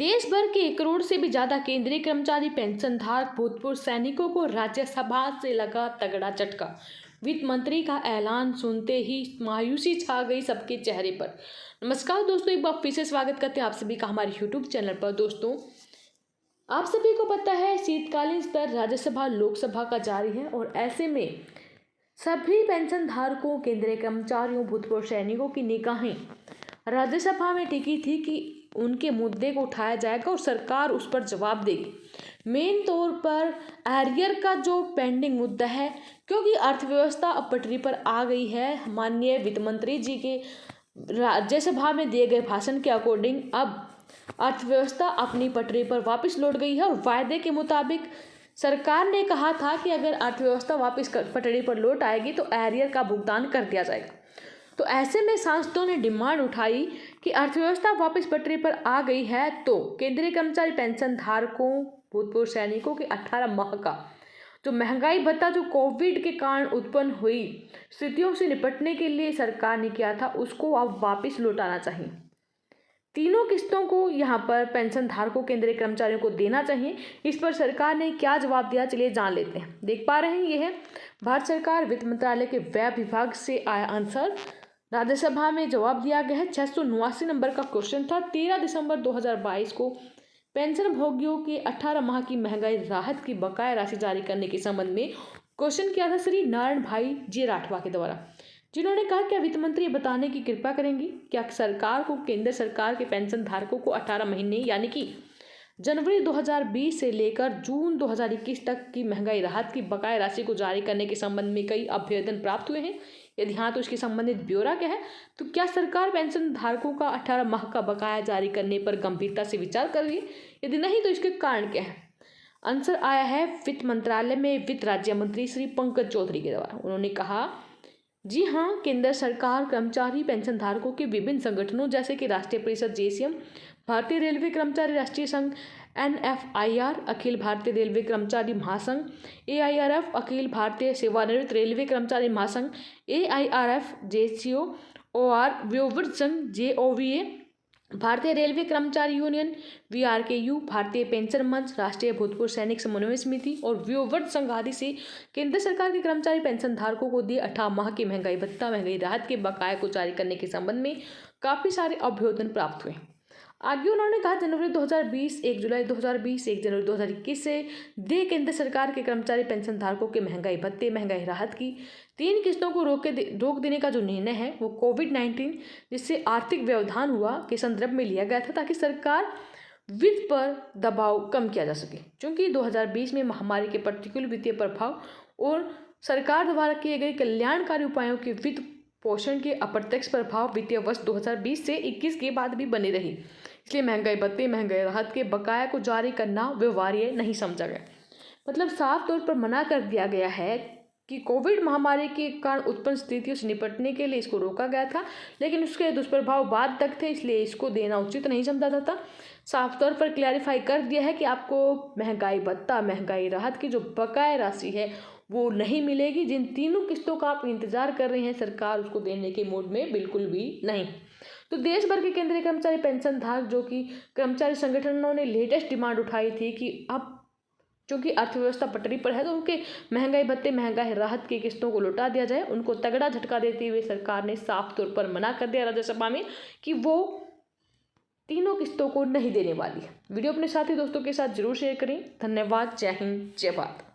देश भर के 1 करोड़ से भी ज्यादा केंद्रीय कर्मचारी पेंशन धारक भूतपूर्व सैनिकों को राज्यसभा से लगा तगड़ा झटका। वित्त मंत्री का ऐलान सुनते ही मायूसी छा गई सबके चेहरे पर। नमस्कार दोस्तों, एक बार फिर से स्वागत करते हैं आप सभी का हमारे यूट्यूब चैनल पर। दोस्तों, आप सभी को पता है शीतकालीन सत्र राज्यसभा लोकसभा का जारी है और ऐसे में सभी पेंशन धारकों, केंद्रीय कर्मचारियों, भूतपूर्व सैनिकों की निगाहें राज्यसभा में टिकी थी कि उनके मुद्दे को उठाया जाएगा और सरकार उस पर जवाब देगी। मेन तौर पर एरियर का जो पेंडिंग मुद्दा है, क्योंकि अर्थव्यवस्था अब पटरी पर आ गई है। माननीय वित्त मंत्री जी के राज्यसभा में दिए गए भाषण के अकॉर्डिंग अब अर्थव्यवस्था अपनी पटरी पर वापस लौट गई है और वायदे के मुताबिक सरकार ने कहा था कि अगर अर्थव्यवस्था वापस पटरी पर लौट आएगी तो एरियर का भुगतान कर दिया जाएगा। तो ऐसे में सांसदों ने डिमांड उठाई कि अर्थव्यवस्था वापस पटरी पर आ गई है तो केंद्रीय कर्मचारी पेंशन धारकों, भूतपूर्व सैनिकों के 18 माह का जो महंगाई भत्ता जो कोविड के कारण उत्पन्न हुई स्थितियों से निपटने के लिए सरकार ने किया था, उसको अब वापस लौटाना चाहिए। तीनों किस्तों को यहाँ पर पेंशन धारकों, केंद्रीय कर्मचारियों को देना चाहिए। इस पर सरकार ने क्या जवाब दिया, चलिए जान लेते हैं। देख पा रहे हैं, ये है भारत सरकार वित्त मंत्रालय के व्यय विभाग से आया आंसर। राज्यसभा में जवाब दिया गया है। 679 नंबर का क्वेश्चन था। 13 दिसंबर 2022 को पेंशन भोगियों के 18 माह की महंगाई राहत की बकाया राशि जारी करने के संबंध में क्वेश्चन किया था श्री नारायण भाई जे राठवा के द्वारा, जिन्होंने कहा क्या वित्त मंत्री बताने की कृपा करेंगी क्या सरकार को केंद्र सरकार के पेंशन धारकों को 18 महीने यानी कि जनवरी 2020 से लेकर जून 2021 तक की महंगाई राहत की बकाया राशि को जारी करने के संबंध में कई आवेदन प्राप्त हुए हैं? यदि हाँ तो इसके संबंधित ब्यौरा क्या है? तो क्या सरकार पेंशन धारकों का 18 माह का बकाया जारी करने पर गंभीरता से विचार कर रही है? यदि नहीं तो इसके कारण क्या है? आंसर आया है वित्त मंत्रालय में वित्त राज्य मंत्री श्री पंकज चौधरी के द्वारा। उन्होंने कहा, जी हाँ, केंद्र सरकार कर्मचारी पेंशन धारकों के विभिन्न संगठनों जैसे कि राष्ट्रीय परिषद जेसीएम, भारतीय रेलवे कर्मचारी राष्ट्रीय संघ NFIR, अखिल भारतीय रेलवे कर्मचारी महासंघ AIRF, अखिल भारतीय सेवानिवृत्त रेलवे कर्मचारी महासंघ AIRF, JCO OR, व्योवृत्त संघ JOVA, भारतीय रेलवे कर्मचारी यूनियन VRKU, भारतीय पेंशन मंच, राष्ट्रीय भूतपूर्व सैनिक समन्वय समिति और व्योवृत्त संघ आदि से केंद्र सरकार के कर्मचारी पेंशन धारकों को दिए 18 माह की महंगाई भत्ता, महंगाई राहत के बकाया को जारी करने के संबंध में काफी सारे अभ्युदन प्राप्त हुए। आगे उन्होंने कहा, जनवरी 2020, 1 जुलाई 2020, 1 जनवरी 2021 से दे केंद्र सरकार के कर्मचारी पेंशन धारकों के महंगाई भत्ते, महंगाई राहत की 3 किस्तों को रोक देने का जो निर्णय है वो कोविड-19 जिससे आर्थिक व्यवधान हुआ के संदर्भ में लिया गया था, ताकि सरकार वित्त पर दबाव कम किया जा सके। क्योंकि 2020 में महामारी के प्रतिकूल वित्तीय प्रभाव और सरकार द्वारा किए गए कल्याणकारी उपायों के वित्त पोषण के अप्रत्यक्ष प्रभाव वित्तीय वर्ष 2020 से 21 के बाद भी बने रही, इसलिए महंगाई भत्ते, महंगाई राहत के बकाया को जारी करना व्यवहार्य नहीं समझा गया। मतलब साफ तौर पर मना कर दिया गया है कि कोविड महामारी के कारण उत्पन्न स्थितियों से निपटने के लिए इसको रोका गया था, लेकिन उसके दुष्प्रभाव बाद तक थे, इसलिए इसको देना उचित नहीं समझा जाता। साफ तौर पर क्लैरिफाई कर दिया है कि आपको महंगाई भत्ता, महंगाई राहत की जो बकाया राशि है वो नहीं मिलेगी। जिन तीनों किस्तों का आप इंतजार कर रहे हैं, सरकार उसको देने के मूड में बिल्कुल भी नहीं। तो देश भर के केंद्रीय कर्मचारी पेंशन धारक जो कि कर्मचारी संगठनों ने लेटेस्ट डिमांड उठाई थी कि अब क्योंकि अर्थव्यवस्था पटरी पर है तो उनके महंगाई भत्ते, महंगाई राहत की किस्तों को लौटा दिया जाए। उनको तगड़ा झटका देते हुए सरकार ने साफ तौर पर मना कर दिया राज्यसभा में कि वो तीनों किस्तों को नहीं देने वाली है। वीडियो अपने साथी दोस्तों के साथ जरूर शेयर करें। धन्यवाद। जय हिंद, जय भारत।